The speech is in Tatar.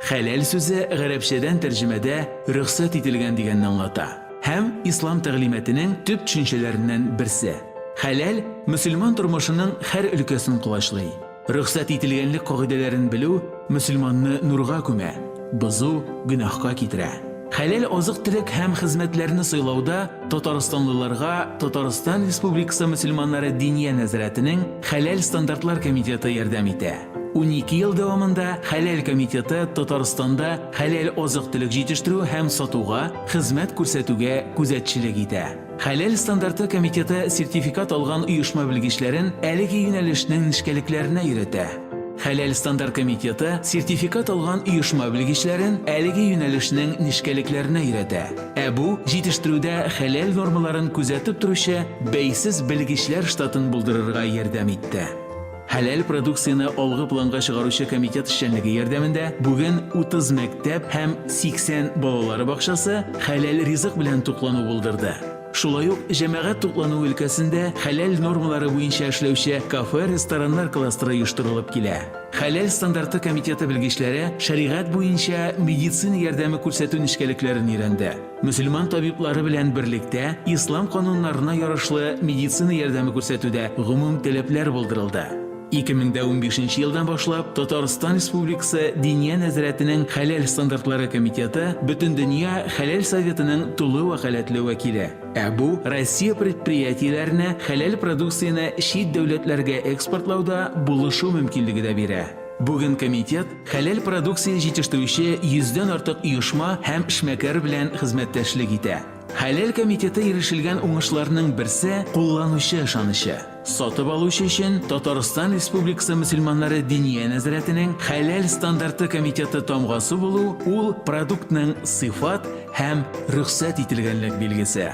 Хәләл сүзе гарәпчәдән тәрҗемәдә рөхсәт ителгән дигәнне аңлата. Һәм ислам тәгълиматының төп төшенчәләреннән берсе. Хәләл мөселман тормышының һәр өлкәсен кулашлый. Рөхсәт ителгәнлек кагыйдәләрен белү мөселманны нурга күмә, бозу гөнаһка китерә. Хәләл азык-төлек һәм хезмәтләрне сыйлауда Татарстанлыларга Татарстан Республикасы мөселманнары Диния нәзарәтенең Хәләл стандартлар комитеты ярдәм итә. 12 ел дәвамында Хәләл комитеты Татарстанда хәләл азык-төлек җитештерү һәм сатуга, хезмәт күрсәтүгә күзәтчелек итә. Хәләл стандарты комитеты сертификат алган оешма белгечләрен әлеге юнәлешнең нечкәлекләренә өйрәтә. Хәләл стандарт комитеты сертификат алган оешма белгечләрен әлеге юнәлешнең нечкәлекләренә өйрәтә. Бу җитештерүдә хәләл нормаларын күзәтеп торучы бәйсез белгечләр штатын булдырырга ярдәм итте. Хәләл продукцияны алгы планга чыгаручы комитет эшчәнлеге ярдәмендә бүген 30 мәктәп һәм 80 балалары бакчасы хәләл ризык белән туклану булдырды. Шулай ук җәмәгать туклану өлкәсендә хәләл нормалары буенча эшләүче кафе-рестораннар кластеры оештырылып килә. Хәләл стандарты комитеты белгечләре шәригать буенча медицина ярдәме күрсәтү нечкәлекләрен өйрәнде. Мөселман табиблары белән берлектә ислам кануннарына ярашлы медицина ярдәме күрсәтүдә гомум таләпләр булдырылды. 2015 елдан башлап Татарстан Республикасы Диния нәзарәтенең Хәләл стандартлары комитеты Бөтендөнья Хәләл советының тулы вәкаләтле вәкиле. Бу Россия предприятиеләренә хәләл продукцияны чит дәүләтләргә экспортлауда булышу мөмкинлеге дә бирә. Бүген комитет хәләл продукция җитештерүче 100дән артык оешма һәм эшмәкәр белән хезмәттәшлек итә. Хәләл комитеты ирешелгән уңышларның берсе кулланучы ышанычы. Сатып алучы өчен Татарстан Республикасы мөселманнары Диния нәзарәтенең Хәләл стандарты комитеты тамгасы булу ул продуктның сыйфат һәм рөхсәт ителгәнлек билгесе.